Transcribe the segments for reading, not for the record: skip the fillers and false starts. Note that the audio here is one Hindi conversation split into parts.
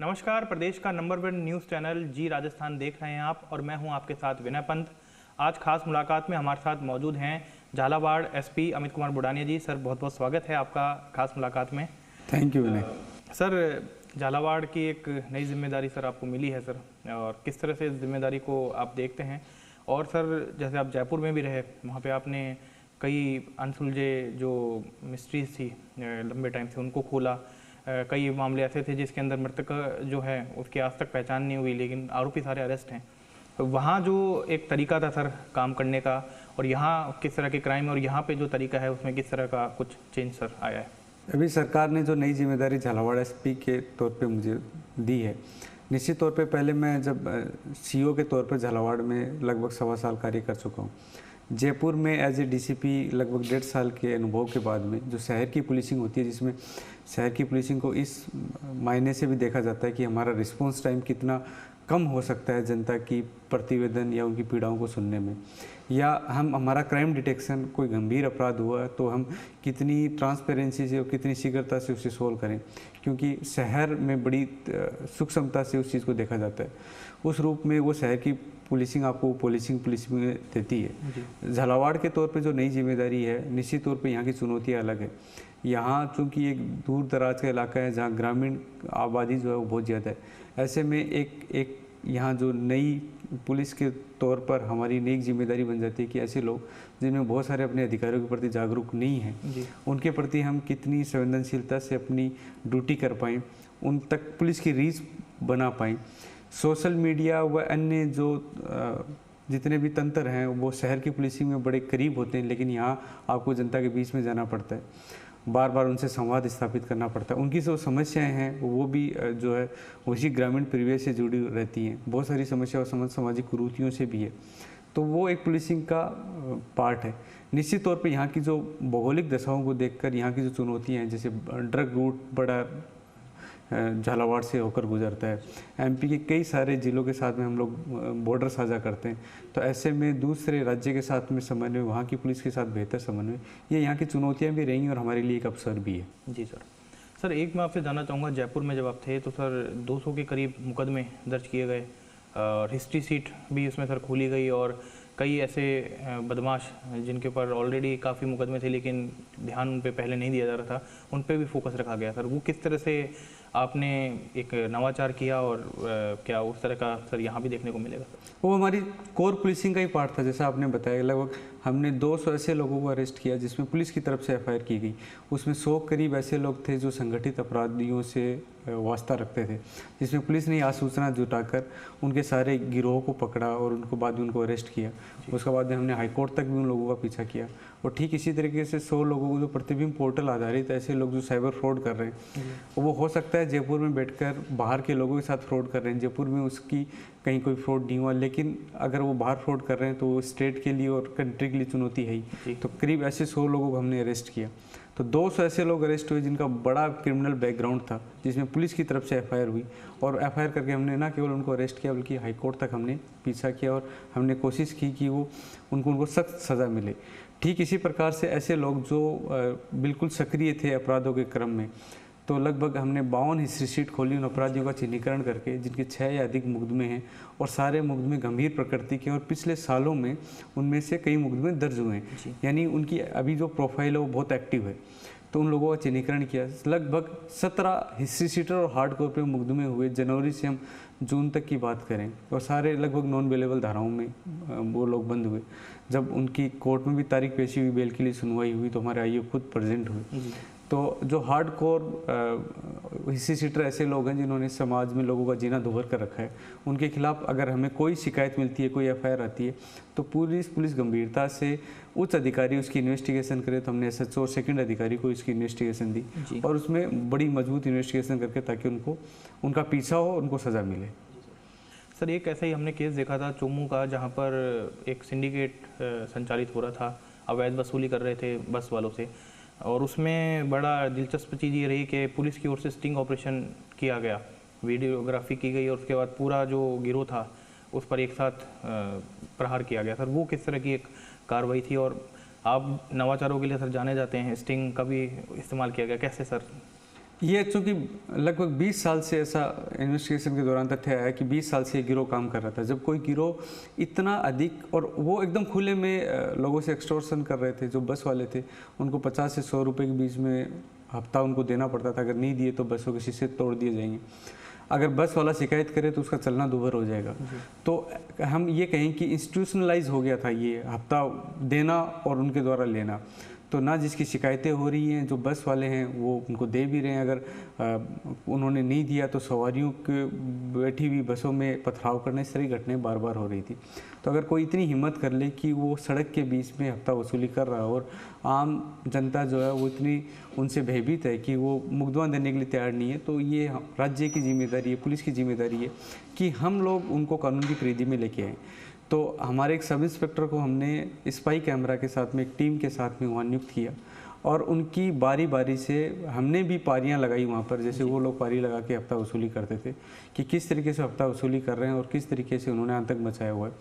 नमस्कार, प्रदेश का नंबर 1 न्यूज़ चैनल जी राजस्थान देख रहे हैं आप और मैं हूं आपके साथ विनय पंत। आज खास मुलाकात में हमारे साथ मौजूद हैं झालावाड़ एसपी अमित कुमार बुडानिया जी। सर, बहुत बहुत स्वागत है आपका खास मुलाकात में। Thank you Vinay. Sir, Jhalawar की एक नई जिम्मेदारी सर आपको मिली है सर, और किस तरह से इस जिम्मेदारी को आप देखते हैं? और सर, जैसे आप जयपुर में भी रहे, वहाँ पर आपने कई अनसुलझे जो मिस्ट्रीज थी लंबे टाइम से उनको खोला। कई मामले ऐसे थे जिसके अंदर मृतक जो है उसकी आज तक पहचान नहीं हुई, लेकिन आरोपी सारे अरेस्ट हैं। तो वहाँ जो एक तरीका था सर काम करने का, और यहाँ किस तरह के क्राइम और यहाँ पे जो तरीका है उसमें किस तरह का कुछ चेंज सर आया है? अभी सरकार ने जो नई जिम्मेदारी झालावाड़ एसपी के तौर पे मुझे दी है, निश्चित तौर पे पहले मैं जब सीओ के तौर पर झालावाड़ में लगभग 1.25 साल कार्य कर चुका हूँ। जयपुर में एज ए डीसीपी लगभग 1.5 साल के अनुभव के बाद में जो शहर की पुलिसिंग होती है, जिसमें शहर की पुलिसिंग को इस मायने से भी देखा जाता है कि हमारा रिस्पॉन्स टाइम कितना कम हो सकता है जनता की प्रतिवेदन या उनकी पीड़ाओं को सुनने में, या हमारा क्राइम डिटेक्शन, कोई गंभीर अपराध हुआ तो हम कितनी ट्रांसपेरेंसी से और कितनी शीघ्रता से उसे सोल्व करें, क्योंकि शहर में बड़ी सूक्ष्मता से उस चीज़ को देखा जाता है। उस रूप में वो शहर की पुलिसिंग आपको पुलिसिंग में देती है। झालावाड़ के तौर पे जो नई जिम्मेदारी है, निश्चित तौर पे यहाँ की चुनौतियाँ अलग है। यहाँ चूँकि एक दूर दराज का इलाका है जहाँ ग्रामीण आबादी जो है वो बहुत ज़्यादा है, ऐसे में एक यहाँ जो नई पुलिस के तौर पर हमारी नई जिम्मेदारी बन जाती है कि ऐसे लोग जिनमें बहुत सारे अपने अधिकारियों के प्रति जागरूक नहीं हैं, उनके प्रति हम कितनी संवेदनशीलता से अपनी ड्यूटी कर पाएँ, उन तक पुलिस की रीच बना पाएँ। सोशल मीडिया व अन्य जो जितने भी तंत्र हैं वो शहर की पुलिसिंग में बड़े करीब होते हैं, लेकिन यहाँ आपको जनता के बीच में जाना पड़ता है, बार बार उनसे संवाद स्थापित करना पड़ता है। उनकी जो समस्याएं हैं वो भी जो है उसी ग्रामीण परिवेश से जुड़ी रहती हैं, बहुत सारी समस्या और सामाजिक कुरीतियों से भी है। तो वो एक पुलिसिंग का पार्ट है। निश्चित तौर पे यहाँ की जो भौगोलिक दशाओं को देखकर यहाँ की जो चुनौतियाँ हैं, जैसे ड्रग रूट बड़ा झालावाड़ से होकर गुजरता है, एमपी के कई सारे ज़िलों के साथ में हम लोग बॉर्डर साझा करते हैं, तो ऐसे में दूसरे राज्य के साथ में समन्वय, वहाँ की पुलिस के साथ बेहतर समन्वय, ये यहाँ की चुनौतियाँ भी रही और हमारे लिए एक अवसर भी है। जी सर, एक मैं आपसे जानना चाहूँगा, जयपुर में जब आप थे तो सर 200 के करीब मुकदमे दर्ज किए गए और हिस्ट्री सीट भी उसमें सर खोली गई, और कई ऐसे बदमाश जिनके ऊपर ऑलरेडी काफ़ी मुकदमे थे लेकिन ध्यान उन पे पहले नहीं दिया जा रहा था, उन पे भी फोकस रखा गया। सर, वो किस तरह से आपने एक नवाचार किया और क्या उस तरह का सर यहाँ भी देखने को मिलेगा? वो हमारी कोर पुलिसिंग का ही पार्ट था। जैसा आपने बताया, लगभग हमने 200 ऐसे लोगों को अरेस्ट किया जिसमें पुलिस की तरफ से एफआईआर की गई। उसमें 100 करीब ऐसे लोग थे जो संगठित अपराधियों से वास्ता रखते थे, जिसमें पुलिस ने आसूचना जुटाकर उनके सारे गिरोह को पकड़ा और उनको बाद में उनको अरेस्ट किया। उसके बाद में हमने हाईकोर्ट तक भी उन लोगों का पीछा किया। और ठीक इसी तरीके से 100 लोगों को जो प्रतिबिंब पोर्टल आधारित ऐसे लोग जो साइबर फ्रॉड कर रहे हैं, वो हो सकता है जयपुर में बैठकर बाहर के लोगों के साथ फ्रॉड कर रहे हैं, जयपुर में उसकी कहीं कोई फ्रॉड नहीं हुआ, लेकिन अगर वो बाहर फ्रॉड कर रहे हैं तो वो स्टेट के लिए और कंट्री के लिए चुनौती है ही। तो करीब ऐसे 100 लोगों को हमने अरेस्ट किया। तो 200 ऐसे लोग अरेस्ट हुए जिनका बड़ा क्रिमिनल बैकग्राउंड था, जिसमें पुलिस की तरफ से एफआईआर हुई, और एफआईआर करके हमने न केवल उनको अरेस्ट किया बल्कि हाईकोर्ट तक हमने पीछा किया और हमने कोशिश की कि वो उनको सख्त सज़ा मिले। ठीक इसी प्रकार से ऐसे लोग जो बिल्कुल सक्रिय थे अपराधों के क्रम में, तो लगभग हमने 52 हिस्ट्री शीट खोली उन अपराधियों का चिन्हीकरण करके, जिनके 6 या अधिक मुकदमे हैं और सारे मुकदमे गंभीर प्रकृति के, और पिछले सालों में उनमें से कई मुकदमे दर्ज हुए हैं, यानी उनकी अभी जो प्रोफाइल है वो बहुत एक्टिव है। तो उन लोगों का चिन्हीकरण किया। लगभग 17 हिस्ट्री शीटर और हार्ड कॉर पे मुकदमे हुए, जनवरी से हम जून तक की बात करें, और सारे लगभग नॉन बेलेबल धाराओं में वो लोग बंद हुए। जब उनकी कोर्ट में भी तारीख पेशी हुई, बेल के लिए सुनवाई हुई, तो हमारे आईओ खुद प्रेजेंट हुए। तो जो हार्ड कोर हिस्ट्री शीटर ऐसे लोग हैं जिन्होंने समाज में लोगों का जीना दुभर कर रखा है, उनके खिलाफ अगर हमें कोई शिकायत मिलती है, कोई एफआईआर आती है, तो पुलिस गंभीरता से उच्च अधिकारी उसकी इन्वेस्टिगेशन करे। तो हमने एसएचओ और सेकंड अधिकारी को इसकी इन्वेस्टिगेशन दी और उसमें बड़ी मजबूत इन्वेस्टिगेशन करके, ताकि उनका पीछा हो, उनको सज़ा मिले। सर, एक ऐसा ही हमने केस देखा था चोमू का, जहाँ पर एक सिंडिकेट संचालित हो रहा था, अवैध वसूली कर रहे थे बस वालों से, और उसमें बड़ा दिलचस्प चीज़ ये रही कि पुलिस की ओर से स्टिंग ऑपरेशन किया गया, वीडियोग्राफी की गई और उसके बाद पूरा जो गिरोह था उस पर एक साथ प्रहार किया गया। सर, वो किस तरह की एक कार्रवाई थी? और आप नवाचारों के लिए सर जाने जाते हैं, स्टिंग का भी इस्तेमाल किया गया, कैसे सर? ये चूँकि लगभग 20 साल से ऐसा इन्वेस्टिगेशन के दौरान तथ्य आया कि 20 साल से ये गिरोह काम कर रहा था। जब कोई गिरोह इतना अधिक, और वो एकदम खुले में लोगों से एक्सटॉर्शन कर रहे थे, जो बस वाले थे उनको 50 से 100 रुपये के बीच में हफ्ता उनको देना पड़ता था। अगर नहीं दिए तो बसों के शीशे तोड़ दिए जाएंगे, अगर बस वाला शिकायत करे तो उसका चलना दूभर हो जाएगा। तो हम ये कहें कि इंस्टीट्यूशनलाइज हो गया था ये हफ्ता देना और उनके द्वारा लेना। तो ना जिसकी शिकायतें हो रही हैं, जो बस वाले हैं वो उनको दे भी रहे हैं, अगर उन्होंने नहीं दिया तो सवारियों के बैठी हुई बसों में पथराव करने, इस तरह की घटनाएं बार बार हो रही थी। तो अगर कोई इतनी हिम्मत कर ले कि वो सड़क के बीच में हफ्ता वसूली कर रहा है और आम जनता जो है वो इतनी उनसे भयभीत है कि वो मुकदमा देने के लिए तैयार नहीं है, तो ये राज्य की जिम्मेदारी है, पुलिस की जिम्मेदारी है कि हम लोग उनको कानून की परिधि में लेके आएँ। तो हमारे एक सब इंस्पेक्टर को हमने स्पाई कैमरा के साथ में एक टीम के साथ में वहाँ नियुक्त किया और उनकी बारी बारी से हमने भी पारियां लगाई वहाँ पर, जैसे वो लोग पारी लगा के हफ्ता वसूली करते थे कि किस तरीके से हफ्ता वसूली कर रहे हैं और किस तरीके से उन्होंने आतंक मचाया हुआ है।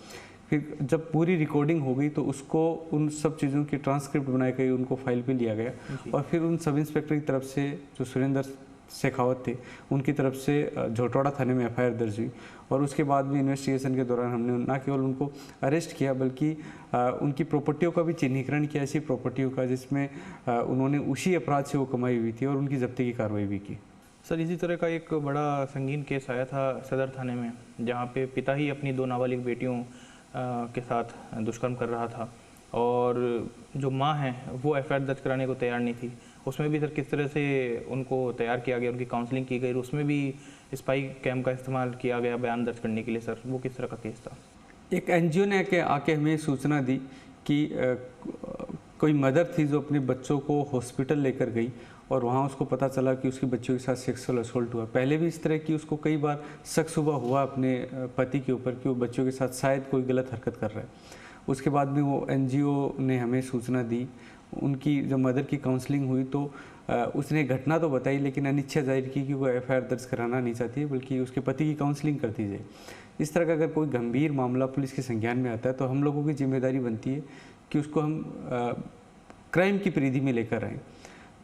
फिर जब पूरी रिकॉर्डिंग हो गई तो उसको उन सब चीज़ों की ट्रांसक्रिप्ट बनाई गई, उनको फाइल पे लिया गया और फिर उन सब इंस्पेक्टर की तरफ से जो सुरेंद्र शेखावत थे उनकी तरफ से झोटवाड़ा थाने में एफआईआर दर्ज हुई और उसके बाद भी इन्वेस्टिगेशन के दौरान हमने ना केवल उनको अरेस्ट किया बल्कि उनकी प्रॉपर्टियों का भी चिन्हीकरण किया, ऐसी प्रॉपर्टियों का जिसमें उन्होंने उसी अपराध से वो कमाई हुई थी और उनकी जब्ती की कार्रवाई भी की। सर, इसी तरह का एक बड़ा संगीन केस आया था सदर थाने में, जहाँ पे पिता ही अपनी 2 नाबालिग बेटियों के साथ दुष्कर्म कर रहा था और जो माँ है वो एफआईआर दर्ज कराने को तैयार नहीं थी। उसमें भी सर किस तरह से उनको तैयार किया गया, उनकी काउंसलिंग की गई, उसमें भी स्पाई कैम का इस्तेमाल किया गया बयान दर्ज करने के लिए। सर वो किस तरह का केस था? एक एनजीओ ने आके हमें सूचना दी कि कोई मदर थी जो अपने बच्चों को हॉस्पिटल लेकर गई और वहाँ उसको पता चला कि उसकी बच्चियों के साथ सेक्सुअल असोल्ट हुआ। पहले भी इस तरह की उसको कई बार शक शुबा हुआ अपने पति के ऊपर कि वो बच्चों के साथ शायद कोई गलत हरकत कर रहा है। उसके बाद में वो एनजीओ ने हमें सूचना दी, उनकी जब मदर की काउंसलिंग हुई तो उसने घटना तो बताई लेकिन अनिच्छा जाहिर की कि वो एफआईआर दर्ज कराना नहीं चाहती है बल्कि उसके पति की काउंसलिंग करती जाए। इस तरह का अगर कोई गंभीर मामला पुलिस के संज्ञान में आता है तो हम लोगों की जिम्मेदारी बनती है कि उसको हम क्राइम की परिधि में लेकर आएँ।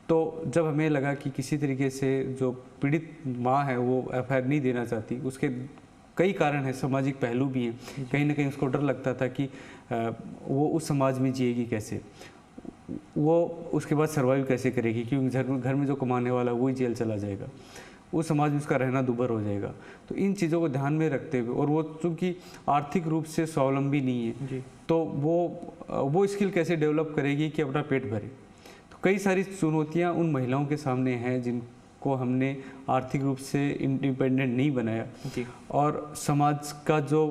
तो जब हमें लगा कि किसी तरीके से जो पीड़ित माँ है वो एफआईआर नहीं देना चाहती, उसके कई कारण हैं, सामाजिक पहलू भी हैं, कहीं ना कहीं उसको डर लगता था कि वो उस समाज में जिएगी कैसे, वो उसके बाद सर्वाइव कैसे करेगी, क्योंकि घर में जो कमाने वाला वही जेल चला जाएगा, उस समाज में उसका रहना दूभर हो जाएगा। तो इन चीज़ों को ध्यान में रखते हुए और वो चूँकि आर्थिक रूप से स्वावलंबी नहीं है जी, तो वो स्किल कैसे डेवलप करेगी कि अपना पेट भरे। तो कई सारी चुनौतियाँ उन महिलाओं के सामने हैं जिनको हमने आर्थिक रूप से इंडिपेंडेंट नहीं बनाया जी। और समाज का जो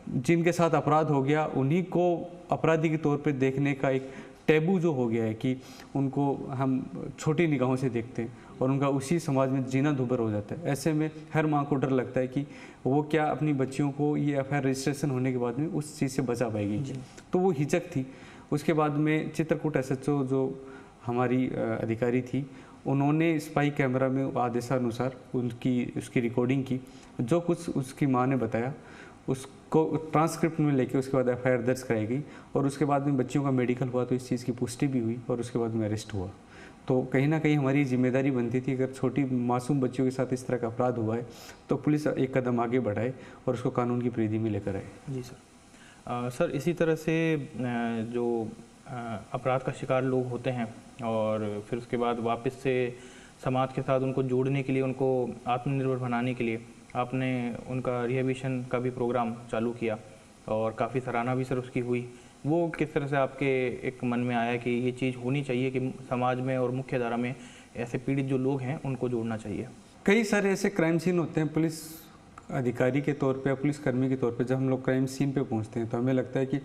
जिनके साथ अपराध हो गया उन्हीं को अपराधी के तौर पे देखने का एक टैबू जो हो गया है कि उनको हम छोटी निगाहों से देखते हैं और उनका उसी समाज में जीना दूभर हो जाता है। ऐसे में हर माँ को डर लगता है कि वो क्या अपनी बच्चियों को ये एफआईआर रजिस्ट्रेशन होने के बाद में उस चीज़ से बचा पाएगी, तो वो हिचक थी। उसके बाद में चित्रकूट एसएचओ जो हमारी अधिकारी थी, उन्होंने स्पाई कैमरा में आदेशानुसार उसकी रिकॉर्डिंग की, जो कुछ उसकी माँ ने बताया उसको ट्रांसक्रिप्ट में लेके उसके बाद एफआईआर दर्ज कराई गई और उसके बाद में बच्चियों का मेडिकल हुआ तो इस चीज़ की पुष्टि भी हुई और उसके बाद में अरेस्ट हुआ। तो कहीं ना कहीं हमारी जिम्मेदारी बनती थी, अगर छोटी मासूम बच्चियों के साथ इस तरह का अपराध हुआ है तो पुलिस एक कदम आगे बढ़ाए और उसको कानून की परिधि में लेकर आए। जी सर। सर इसी तरह से जो अपराध का शिकार लोग होते हैं और फिर उसके बाद वापस से समाज के साथ उनको जोड़ने के लिए, उनको आत्मनिर्भर बनाने के लिए आपने उनका रिहेबिलिटेशन का भी प्रोग्राम चालू किया और काफ़ी सराहना भी सर उसकी हुई। वो किस तरह से आपके एक मन में आया कि ये चीज़ होनी चाहिए कि समाज में और मुख्य धारा में ऐसे पीड़ित जो लोग हैं उनको जोड़ना चाहिए? कई सारे ऐसे क्राइम सीन होते हैं, पुलिस अधिकारी के तौर पे या पुलिस कर्मी के तौर पे जब हम लोग क्राइम सीन पे पहुंचते हैं तो हमें लगता है कि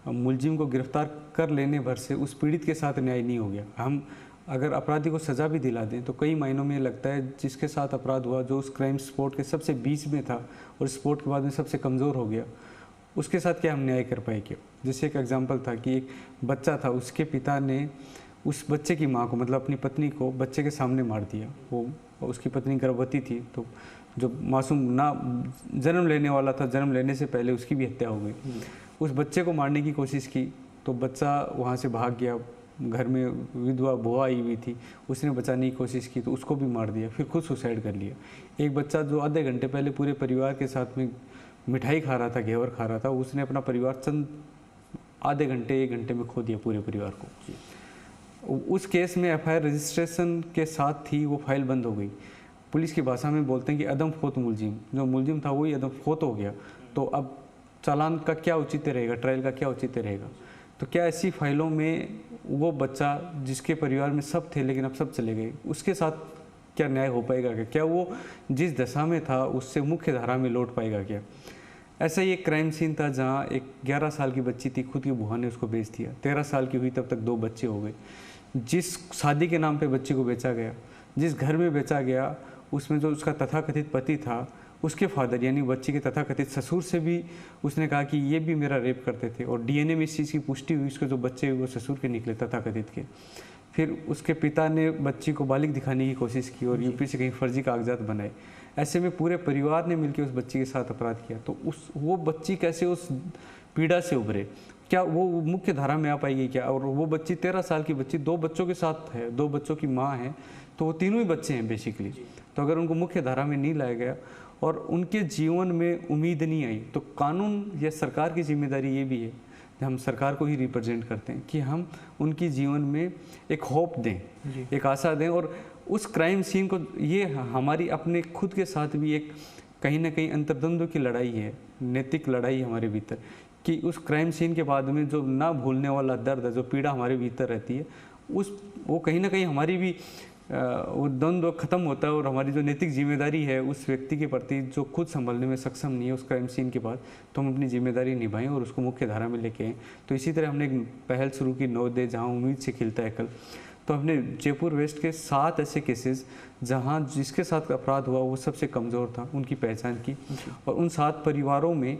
मुलजिम को गिरफ्तार कर लेने भर से उस पीड़ित के साथ न्याय नहीं हो गया। हम अगर अपराधी को सज़ा भी दिला दें तो कई मायनों में लगता है जिसके साथ अपराध हुआ, जो उस क्राइम स्पॉट के सबसे बीच में था और स्पॉट के बाद में सबसे कमज़ोर हो गया, उसके साथ क्या हम न्याय कर पाए क्या। जैसे एक एग्जांपल था कि एक बच्चा था, उसके पिता ने उस बच्चे की माँ को, मतलब अपनी पत्नी को, बच्चे के सामने मार दिया। वो उसकी पत्नी गर्भवती थी, तो जो मासूम ना जन्म लेने वाला था, जन्म लेने से पहले उसकी भी हत्या हो गई। उस बच्चे को मारने की कोशिश की तो बच्चा वहाँ से भाग गया, घर में विधवा बुआ आई हुई थी, उसने बचाने की कोशिश की तो उसको भी मार दिया, फिर खुद सुसाइड कर लिया। एक बच्चा जो आधे घंटे पहले पूरे परिवार के साथ में मिठाई खा रहा था, घेवर खा रहा था, उसने अपना परिवार चंद आधे घंटे 1 घंटे में खो दिया पूरे परिवार को। उस केस में एफआईआर रजिस्ट्रेशन के साथ थी वो फाइल बंद हो गई। पुलिस की भाषा में बोलते हैं कि अदम फोत मुलजिम, जो मुलजिम था वही अदम फोत हो गया। तो अब चालान का क्या औचित्य रहेगा, ट्रायल का क्या औचित्य रहेगा? तो क्या ऐसी फाइलों में वो बच्चा जिसके परिवार में सब थे लेकिन अब सब चले गए, उसके साथ क्या न्याय हो पाएगा? क्या वो जिस दशा में था उससे मुख्य धारा में लौट पाएगा क्या? ऐसा ही एक क्राइम सीन था जहाँ एक 11 साल की बच्ची थी, खुद की बुआ ने उसको बेच दिया। 13 साल की हुई तब तक 2 बच्चे हो गए। जिस शादी के नाम पे बच्ची को बेचा गया, जिस घर में बेचा गया, उसमें जो उसका तथाकथित पति था, उसके फादर यानी बच्ची के तथाकथित ससुर से भी उसने कहा कि ये भी मेरा रेप करते थे, और डीएनए में इस चीज़ की पुष्टि हुई, उसके जो बच्चे हुए वो ससुर के निकले तथाकथित के। फिर उसके पिता ने बच्ची को बालिग दिखाने की कोशिश की और यूपी से कहीं फर्जी कागजात बनाए। ऐसे में पूरे परिवार ने मिलकर उस बच्ची के साथ अपराध किया। तो वो बच्ची कैसे उस पीड़ा से उभरे? क्या वो मुख्य धारा में आ पाएगी क्या? और वो बच्ची 13 साल की बच्ची 2 बच्चों के साथ है, 2 बच्चों की माँ है, तो वो तीनों ही बच्चे हैं बेसिकली। तो अगर उनको मुख्य धारा में नहीं लाया गया और उनके जीवन में उम्मीद नहीं आई, तो कानून या सरकार की जिम्मेदारी ये भी है, हम सरकार को ही रिप्रेजेंट करते हैं, कि हम उनकी जीवन में एक होप दें, एक आशा दें। और उस क्राइम सीन को, ये हमारी अपने खुद के साथ भी एक कहीं ना कहीं अंतर्द्वंद की लड़ाई है, नैतिक लड़ाई हमारे भीतर, कि उस क्राइम सीन के बाद में जो ना भूलने वाला दर्द है, जो पीड़ा हमारे भीतर रहती है, वो कहीं ना कहीं हमारी भी वो द्वंद्व खत्म होता है। और हमारी जो नैतिक जिम्मेदारी है उस व्यक्ति के प्रति जो खुद संभलने में सक्षम नहीं है उस क्राइम सीन के बाद, तो हम अपनी जिम्मेदारी निभाएं और उसको मुख्य धारा में लेके आएँ। तो इसी तरह हमने एक पहल शुरू की, नवोदय जहाँ उम्मीद से खिलता है कल। तो हमने जयपुर वेस्ट के 7 ऐसे केसेस जहाँ जिसके साथ अपराध हुआ वो सबसे कमज़ोर था, उनकी पहचान की, और उन 7 परिवारों में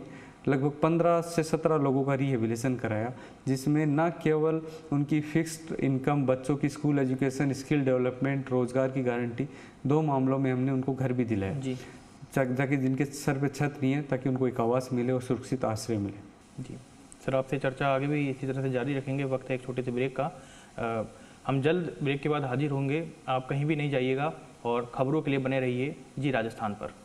लगभग 15 से 17 लोगों का रिहेबिलिटेशन कराया, जिसमें न केवल उनकी फिक्स्ड इनकम, बच्चों की स्कूल एजुकेशन, स्किल डेवलपमेंट, रोजगार की गारंटी, 2 मामलों में हमने उनको घर भी दिलाया जी, ताकि जिनके सर पे छत नहीं है, ताकि उनको एक आवास मिले और सुरक्षित आश्रय मिले। जी सर, आपसे चर्चा आगे भी इसी तरह से जारी रखेंगे। वक्त है एक छोटे से ब्रेक का। हम जल्द ब्रेक के बाद हाजिर होंगे। आप कहीं भी नहीं जाइएगा और खबरों के लिए बने रहिए जी राजस्थान पर।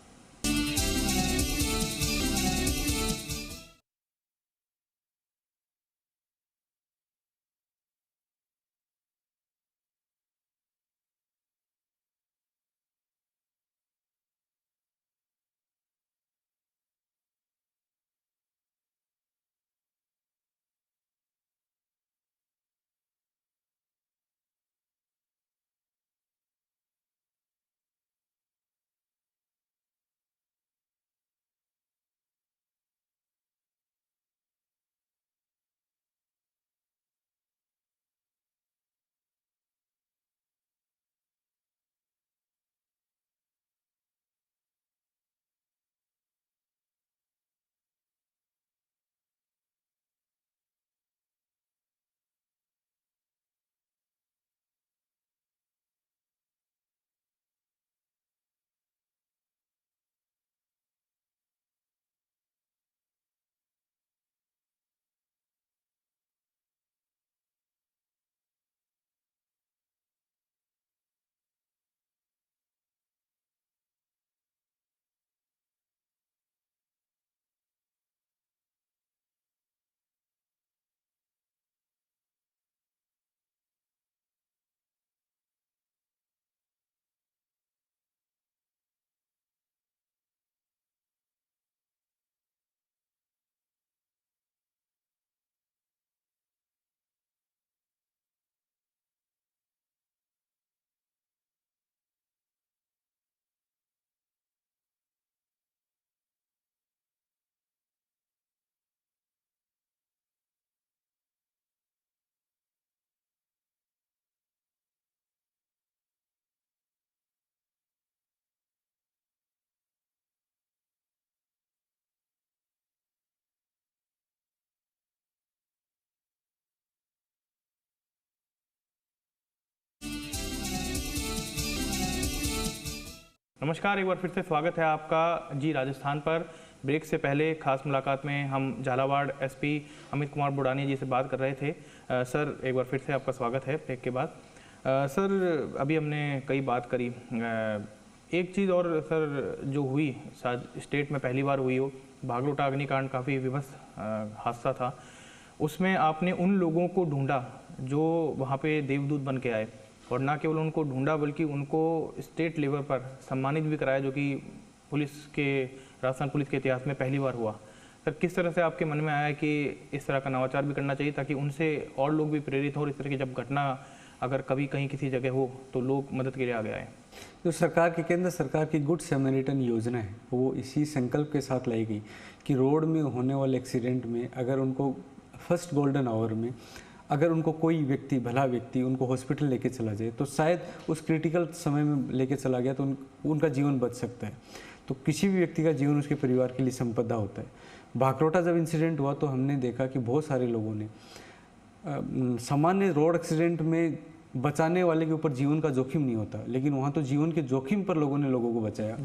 नमस्कार, एक बार फिर से स्वागत है आपका जी राजस्थान पर, ब्रेक से पहले खास मुलाकात में हम झालावाड़ एसपी अमित कुमार बुडानी जी से बात कर रहे थे। सर एक बार फिर से आपका स्वागत है ब्रेक के बाद। सर अभी हमने कई बात करी, एक चीज़ और सर जो हुई शायद स्टेट में पहली बार हुई हो, भागलोटा अग्निकांड काफ़ी विभत्स हादसा था। उसमें आपने उन लोगों को ढूंढा जो वहाँ पे देवदूत बन के आए, और ना केवल उनको ढूंढा बल्कि उनको स्टेट लेवल पर सम्मानित भी कराया, जो कि राजस्थान पुलिस के इतिहास में पहली बार हुआ। सर किस तरह से आपके मन में आया कि इस तरह का नवाचार भी करना चाहिए ताकि उनसे और लोग भी प्रेरित हो और इस तरह की जब घटना अगर कभी कहीं किसी जगह हो तो लोग मदद के लिए आगे आए? जो सरकार की केंद्र सरकार की गुड सैमरिटन योजना है वो इसी संकल्प के साथ लाई गई कि रोड में होने वाले एक्सीडेंट में अगर उनको फर्स्ट गोल्डन आवर में अगर उनको कोई व्यक्ति, भला व्यक्ति उनको हॉस्पिटल लेके चला जाए तो शायद उस क्रिटिकल समय में लेके चला गया तो उनका जीवन बच सकता है। तो किसी भी व्यक्ति का जीवन उसके परिवार के लिए संपदा होता है। भागलोटा जब इंसिडेंट हुआ तो हमने देखा कि बहुत सारे लोगों ने सामान्य रोड एक्सीडेंट में बचाने वाले के ऊपर जीवन का जोखिम नहीं होता, लेकिन वहाँ तो जीवन के जोखिम पर लोगों ने लोगों को बचाया।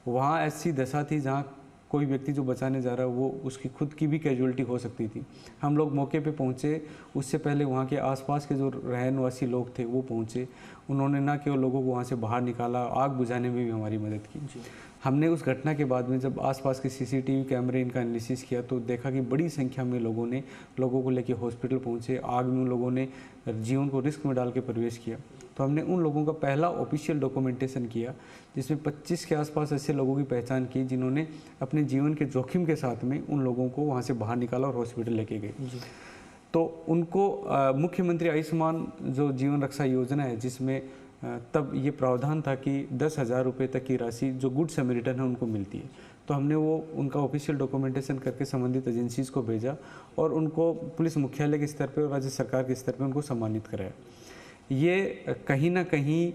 वहाँ ऐसी दशा थी जहाँ कोई व्यक्ति जो बचाने जा रहा है वो उसकी खुद की भी कैजुअलिटी हो सकती थी। हम लोग मौके पे पहुँचे, उससे पहले वहाँ के आसपास के जो रहनवासी लोग थे वो पहुँचे। उन्होंने ना केवल लोगों को वहाँ से बाहर निकाला, आग बुझाने में भी हमारी मदद की। हमने उस घटना के बाद में जब आसपास के सीसीटीवी कैमरे इनका एनालिसिस किया तो देखा कि बड़ी संख्या में लोगों को लेके हॉस्पिटल पहुँचे। आग में उन लोगों ने जीवन को रिस्क में डाल के प्रवेश किया। तो हमने उन लोगों का पहला ऑफिशियल डॉक्यूमेंटेशन किया जिसमें 25 के आसपास ऐसे लोगों की पहचान की जिन्होंने अपने जीवन के जोखिम के साथ में उन लोगों को वहाँ से बाहर निकाला और हॉस्पिटल लेके गए। तो उनको मुख्यमंत्री आयुष्मान जो जीवन रक्षा योजना है जिसमें तब ये प्रावधान था कि 10,000 रुपये तक की राशि जो गुड सैमरिटन है उनको मिलती है। तो हमने वो उनका ऑफिशियल डॉक्यूमेंटेशन करके संबंधित एजेंसीज को भेजा और उनको पुलिस मुख्यालय के स्तर पे और राज्य सरकार के स्तर पे उनको सम्मानित कराया। ये कहीं ना कहीं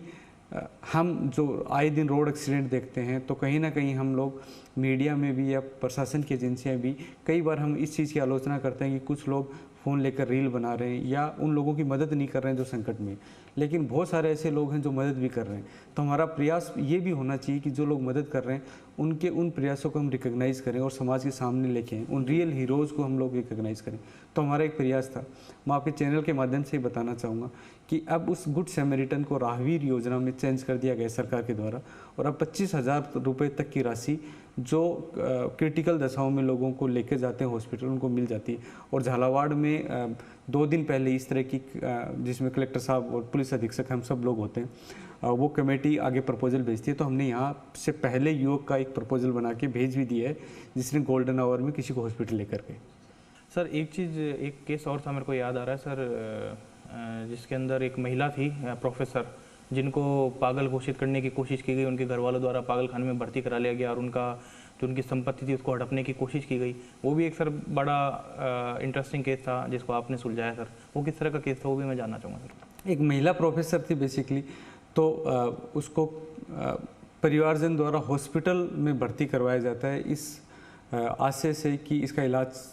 हम जो आए दिन रोड एक्सीडेंट देखते हैं तो कहीं ना कहीं हम लोग मीडिया में भी या प्रशासन की एजेंसियाँ भी कई बार हम इस चीज़ की आलोचना करते हैं कि कुछ लोग फ़ोन लेकर रील बना रहे हैं या उन लोगों की मदद नहीं कर रहे हैं जो संकट में, लेकिन बहुत सारे ऐसे लोग हैं जो मदद भी कर रहे हैं। तो हमारा प्रयास ये भी होना चाहिए कि जो लोग मदद कर रहे हैं उनके उन प्रयासों को हम रिकॉग्नाइज़ करें और समाज के सामने लेके आएँ, उन रियल हीरोज़ को हम लोग रिकॉग्नाइज़ करें। तो हमारा एक प्रयास था। मैं आपके चैनल के माध्यम से ही बताना चाहूँगा कि अब उस गुड सैमरिटन को राहवीर योजना में चेंज कर दिया गया सरकार के द्वारा और अब 25,000 रुपये तक की राशि जो क्रिटिकल दशाओं में लोगों को लेके जाते हैं हॉस्पिटल उनको मिल जाती है। और झालावाड़ में 2 दिन पहले इस तरह की जिसमें कलेक्टर साहब और पुलिस अधीक्षक हम सब लोग होते हैं वो कमेटी आगे प्रपोजल भेजती है। तो हमने यहाँ से पहले युवक का एक प्रपोजल बना के भेज भी दिया है जिसने गोल्डन आवर में किसी को हॉस्पिटल लेकर गए। सर एक केस और था मेरे को याद आ रहा है सर, जिसके अंदर एक महिला थी प्रोफेसर जिनको पागल घोषित करने की कोशिश की गई, उनके घर वालों द्वारा पागल खाने में भर्ती करा लिया गया और उनका जो उनकी संपत्ति थी उसको हड़पने की कोशिश की गई। वो भी एक सर बड़ा इंटरेस्टिंग केस था जिसको आपने सुलझाया सर। वो किस तरह का केस था वो भी मैं जानना चाहूँगा सर। एक महिला प्रोफेसर थी बेसिकली, तो उसको परिवारजन द्वारा हॉस्पिटल में भर्ती करवाया जाता है इस आशय से कि इसका इलाज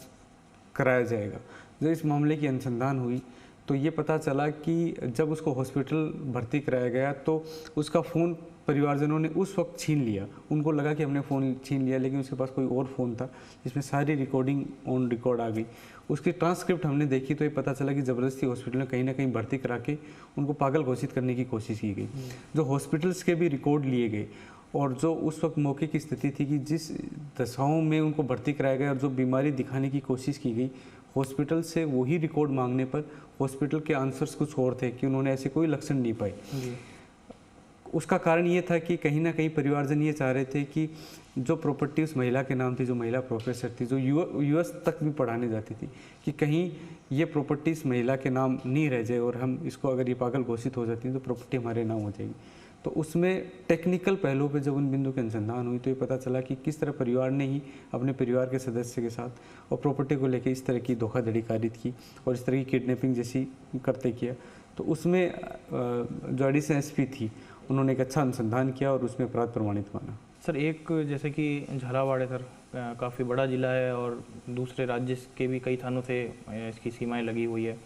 कराया जाएगा। जब इस मामले की अनुसंधान हुई तो ये पता चला कि जब उसको हॉस्पिटल भर्ती कराया गया तो उसका फ़ोन परिवारजनों ने उस वक्त छीन लिया। उनको लगा कि हमने फ़ोन छीन लिया, लेकिन उसके पास कोई और फ़ोन था जिसमें सारी रिकॉर्डिंग ऑन रिकॉर्ड आ गई। उसकी ट्रांसक्रिप्ट हमने देखी तो ये पता चला कि ज़बरदस्ती हॉस्पिटल में कहीं ना कहीं भर्ती करा के उनको पागल घोषित करने की कोशिश की गई। जो हॉस्पिटल्स के भी रिकॉर्ड लिए गए और जो उस वक्त मौके की स्थिति थी कि जिस दशाओं में उनको भर्ती कराया गया और जो बीमारी दिखाने की कोशिश की गई हॉस्पिटल से, वही रिकॉर्ड मांगने पर हॉस्पिटल के आंसर्स कुछ और थे कि उन्होंने ऐसे कोई लक्षण नहीं पाए। उसका कारण ये था कि कहीं ना कहीं परिवारजन ये चाह रहे थे कि जो प्रॉपर्टी उस महिला के नाम थी, जो महिला प्रोफेसर थी, जो यूएस तक भी पढ़ाने जाती थी, कि कहीं ये प्रॉपर्टी इस महिला के नाम नहीं रह जाए और हम इसको अगर ये पागल घोषित हो जाती है तो प्रॉपर्टी हमारे नाम हो जाएगी। तो उसमें टेक्निकल पहलू पे जब उन बिंदु की अनुसंधान हुई तो ये पता चला कि किस तरह परिवार ने ही अपने परिवार के सदस्य के साथ और प्रॉपर्टी को लेकर इस तरह की धोखाधड़ी कारित की और इस तरह की किडनैपिंग जैसी करते किया। तो उसमें जो एडिशनल एसपी थी उन्होंने एक अच्छा अनुसंधान किया और उसमें अपराध प्रमाणित माना। सर एक जैसे कि झालावाड़ है सर, काफ़ी बड़ा ज़िला है और दूसरे राज्य के भी कई थानों से इसकी सीमाएं लगी हुई है।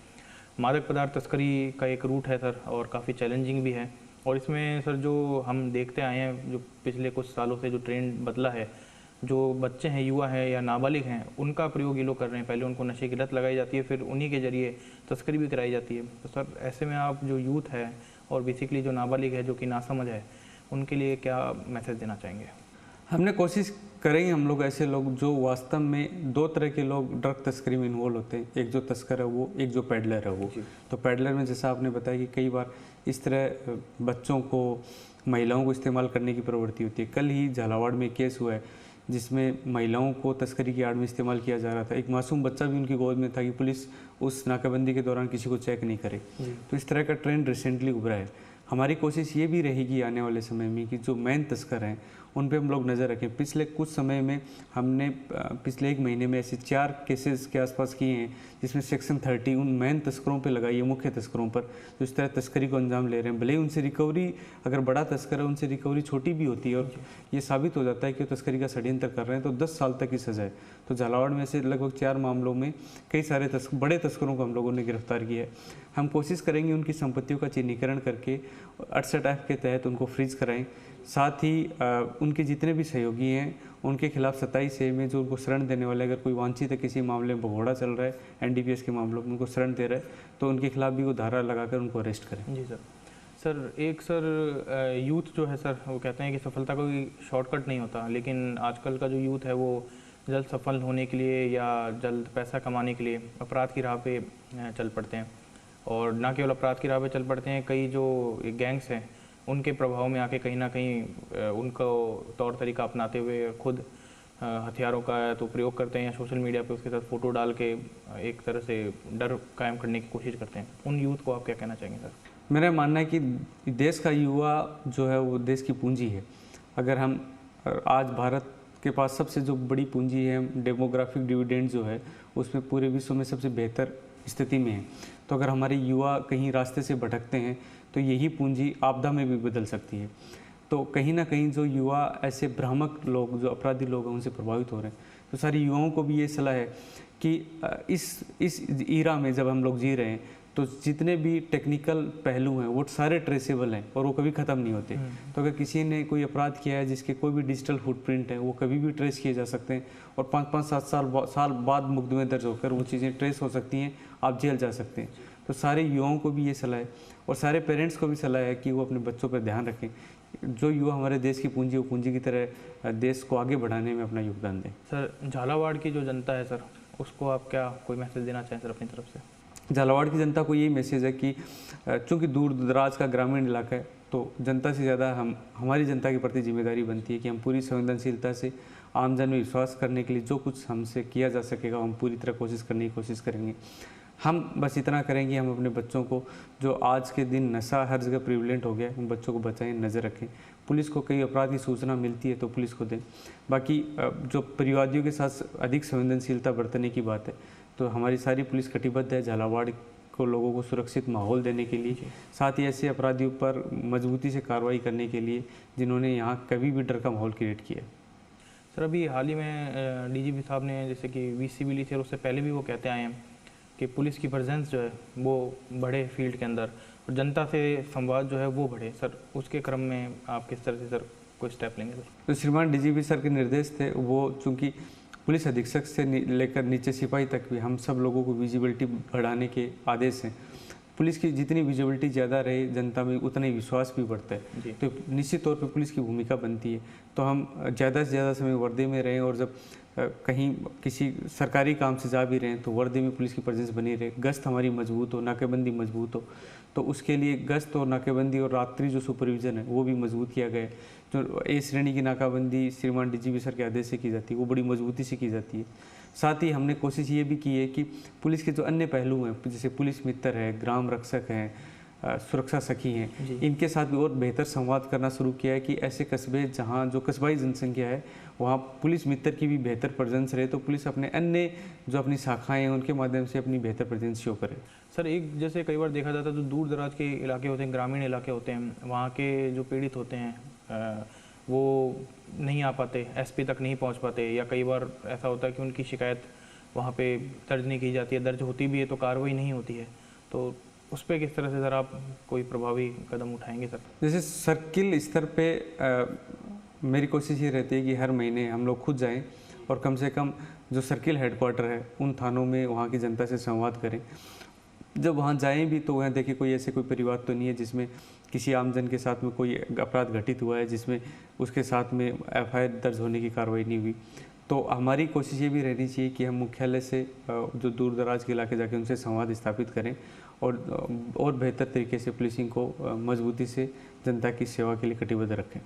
मादक पदार्थ तस्करी का एक रूट है सर और काफ़ी चैलेंजिंग भी है। और इसमें सर जो हम देखते आए हैं, जो पिछले कुछ सालों से जो ट्रेंड बदला है, जो बच्चे हैं, युवा हैं या नाबालिग हैं, उनका प्रयोग ये लोग कर रहे हैं। पहले उनको नशे की लत लगाई जाती है, फिर उन्हीं के जरिए तस्करी भी कराई जाती है। तो सर ऐसे में आप जो यूथ है और बेसिकली जो नाबालिग है, जो कि नासमझ है, उनके लिए क्या मैसेज देना चाहेंगे? हमने कोशिश करेंगे, हम लोग ऐसे लोग जो वास्तव में दो तरह के लोग ड्रग तस्करी में इन्वॉल्व होते हैं, एक जो तस्कर है वो, एक जो पैडलर है वो। तो पैडलर में जैसा आपने बताया कि कई बार इस तरह बच्चों को, महिलाओं को इस्तेमाल करने की प्रवृत्ति होती है। कल ही झालावाड़ में केस हुआ है जिसमें महिलाओं को तस्करी की आड़ में इस्तेमाल किया जा रहा था। एक मासूम बच्चा भी उनकी गोद में था कि पुलिस उस नाकाबंदी के दौरान किसी को चेक नहीं करे। तो इस तरह का ट्रेंड रिसेंटली उभरा है। हमारी कोशिश ये भी रहेगी आने वाले समय में कि जो मेन तस्कर हैं उन पे हम लोग नज़र रखें। पिछले कुछ समय में हमने पिछले 1 महीने में ऐसे 4 केसेस के आसपास किए हैं जिसमें सेक्शन 30 उन मेन तस्करों पे लगाई है, मुख्य तस्करों पर, जो इस तरह तस्करी को अंजाम ले रहे हैं। भले ही उनसे रिकवरी, अगर बड़ा तस्कर है उनसे रिकवरी छोटी भी होती है और ये साबित हो जाता है कि वो तस्करी का षड्यंत्र कर रहे हैं तो 10 साल तक की सज़ा है। तो झालावाड़ में से लगभग 4 मामलों में कई सारे बड़े तस्करों को हम लोगों ने गिरफ्तार किया है। हम कोशिश करेंगे उनकी संपत्तियों का चिन्हीकरण करके 68 एक्ट के तहत उनको फ्रीज कराएं। साथ ही उनके जितने भी सहयोगी हैं उनके खिलाफ 27 ए में जो उनको शरण देने वाले, अगर कोई वांछित है, किसी मामले में भगोड़ा चल रहा है, एनडीपीएस के मामलों में उनको शरण दे रहा है, तो उनके खिलाफ भी वो धारा लगाकर उनको अरेस्ट करें। जी सर। सर यूथ जो है सर, वो कहते हैं कि सफलता कोई शॉर्टकट नहीं होता, लेकिन आजकल का जो यूथ है वो जल्द सफल होने के लिए या जल्द पैसा कमाने के लिए अपराध की राह पे चल पड़ते हैं। और ना केवल अपराध की राह पे चल पड़ते हैं, कई जो गैंग्स हैं उनके प्रभाव में आके कहीं ना कहीं उनको तौर तरीका अपनाते हुए खुद हथियारों का तो प्रयोग करते हैं या सोशल मीडिया पे उसके साथ फ़ोटो डाल के एक तरह से डर कायम करने की कोशिश करते हैं। उन यूथ को आप क्या कहना चाहेंगे सर? मेरा मानना है कि देश का युवा जो है वो देश की पूंजी है। अगर हम आज भारत के पास सबसे जो बड़ी पूंजी है, डेमोग्राफिक डिविडेंड जो है, उसमें पूरे विश्व में सबसे बेहतर स्थिति में है। तो अगर हमारे युवा कहीं रास्ते से भटकते हैं तो यही पूंजी आपदा में भी बदल सकती है। तो कहीं ना कहीं जो युवा ऐसे भ्रामक लोग, जो अपराधी लोग हैं, उनसे प्रभावित हो रहे हैं। तो सारे युवाओं को भी ये सलाह है कि इस ईरा में जब हम लोग जी रहे हैं तो जितने भी टेक्निकल पहलू हैं वो सारे ट्रेसेबल हैं और वो कभी ख़त्म नहीं होते। तो अगर किसी ने कोई अपराध किया है जिसके कोई भी डिजिटल फुटप्रिंट है, वो कभी भी ट्रेस किए जा सकते हैं और 5-5, 7 साल बाद मुकदमे दर्ज होकर वो चीज़ें ट्रेस हो सकती हैं, आप जेल जा सकते हैं। तो सारे युवाओं को भी ये सलाह है और सारे पेरेंट्स को भी सलाह है कि वो अपने बच्चों पर ध्यान रखें। जो युवा हमारे देश की पूंजी, वो पूंजी की तरह देश को आगे बढ़ाने में अपना योगदान दें। सर झालावाड़ की जो जनता है सर, उसको आप क्या कोई मैसेज देना चाहें सर अपनी तरफ से? झालावाड़ की जनता को यही मैसेज है कि चूँकि दूर दराज का ग्रामीण इलाका है तो जनता से ज़्यादा हमारी जनता के प्रति जिम्मेदारी बनती है कि हम पूरी संवेदनशीलता से आमजन में विश्वास करने के लिए जो कुछ हमसे किया जा सकेगा हम पूरी तरह कोशिश करेंगे। हम बस इतना करेंगे, हम अपने बच्चों को, जो आज के दिन नशा हर जगह प्रिवलेंट हो गया है, हम बच्चों को बचाएं, नज़र रखें। पुलिस को कई अपराध की सूचना मिलती है तो पुलिस को दें। बाकी जो परिवादियों के साथ अधिक संवेदनशीलता बरतने की बात है, तो हमारी सारी पुलिस कटिबद्ध है झालावाड़ को लोगों को सुरक्षित माहौल देने के लिए, साथ ही ऐसे अपराधियों पर मजबूती से कार्रवाई करने के लिए जिन्होंने यहाँ कभी भी डर का माहौल क्रिएट किया। सर अभी हाल ही में डीजीपी साहब ने जैसे कि वीसी भी ली थी और उससे पहले भी वो कहते आए हैं कि पुलिस की प्रेजेंस जो है वो बढ़े फील्ड के अंदर और जनता से संवाद जो है वो बढ़े। सर उसके क्रम में आप किस तरह से सर कोई स्टेप लेंगे सर? तो श्रीमान डीजीपी सर के निर्देश थे, वो चूँकि पुलिस अधीक्षक से लेकर नीचे सिपाही तक भी हम सब लोगों को विजिबिलिटी बढ़ाने के आदेश हैं। पुलिस की जितनी विजिबिलिटी ज़्यादा रहे जनता में उतना ही विश्वास भी बढ़ता है। तो निश्चित तौर पे पुलिस की भूमिका बनती है। तो हम ज़्यादा से ज़्यादा समय वर्दी में रहें और जब कहीं किसी सरकारी काम से जा भी रहे हैं तो वर्दी में पुलिस की प्रेजेंस बनी रहे, गश्त हमारी मजबूत हो, नाकेबंदी मजबूत हो। तो उसके लिए गश्त और नाकेबंदी और रात्रि जो सुपरविज़न है वो भी मजबूत किया गया है। जो ए श्रेणी की नाकाबंदी श्रीमान डीजीपी सर के आदेश से की जाती है वो बड़ी मजबूती से की जाती है। साथ ही हमने कोशिश ये भी की है कि पुलिस के जो अन्य पहलू हैं, जैसे पुलिस मित्र है, ग्राम रक्षक हैं, सुरक्षा सखी हैं, इनके साथ भी और बेहतर संवाद करना शुरू किया है कि ऐसे कस्बे जहाँ जो कस्बाई जनसंख्या है वहाँ पुलिस मित्र की भी बेहतर प्रेजेंस रहे, तो पुलिस अपने अन्य जो अपनी शाखाएं हैं उनके माध्यम से अपनी बेहतर प्रेजेंस शो करे। सर एक जैसे कई बार देखा जाता है जो दूर दराज के इलाके होते हैं, ग्रामीण इलाके होते हैं, वहाँ के जो पीड़ित होते हैं वो नहीं आ पाते, एसपी तक नहीं पहुँच पाते, या कई बार ऐसा होता है कि उनकी शिकायत वहाँ पे दर्ज नहीं की जाती है, दर्ज होती भी है तो कार्रवाई नहीं होती है। तो उस पर किस तरह से सर आप कोई प्रभावी कदम उठाएंगे सर? जैसे सर्किल स्तर पे मेरी कोशिश ये रहती है कि हर महीने हम लोग खुद जाएं और कम से कम जो सर्किल हेडक्वार्टर है उन थानों में वहाँ की जनता से संवाद करें। जब वहाँ जाएं भी तो वहाँ देखें कोई ऐसे कोई परिवार तो नहीं है जिसमें किसी आमजन के साथ में कोई अपराध घटित हुआ है जिसमें उसके साथ में एफआईआर दर्ज होने की कार्रवाई नहीं हुई। तो हमारी कोशिश ये भी रहनी चाहिए कि हम मुख्यालय से जो दूर दराज के इलाके जाके उनसे संवाद स्थापित करें और बेहतर तरीके से पुलिसिंग को मजबूती से जनता की सेवा के लिए कटिबद्ध रखें।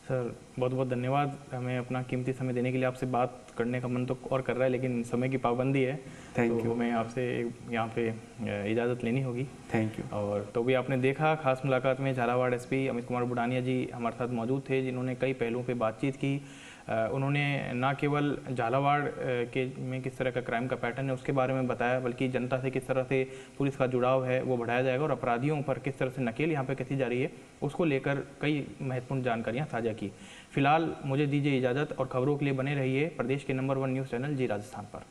सर बहुत बहुत धन्यवाद, हमें अपना कीमती समय देने के लिए। आपसे बात करने का मन तो और कर रहा है लेकिन समय की पाबंदी है, थैंक यू। हमें आपसे यहाँ पे इजाज़त लेनी होगी। Thank you. और तो भी आपने देखा, खास मुलाकात में झालावाड़ एसपी अमित कुमार बुडानिया जी हमारे साथ मौजूद थे, जिन्होंने कई पहलुओं पे बातचीत की। उन्होंने न केवल झालावाड़ के में किस तरह का क्राइम का पैटर्न है उसके बारे में बताया, बल्कि जनता से किस तरह से पुलिस का जुड़ाव है वो बढ़ाया जाएगा और अपराधियों पर किस तरह से नकेल यहाँ पे कसी जा रही है उसको लेकर कई महत्वपूर्ण जानकारियाँ साझा की। फिलहाल मुझे दीजिए इजाज़त और खबरों के लिए बने रहिए प्रदेश के नंबर 1 न्यूज़ चैनल जी राजस्थान पर।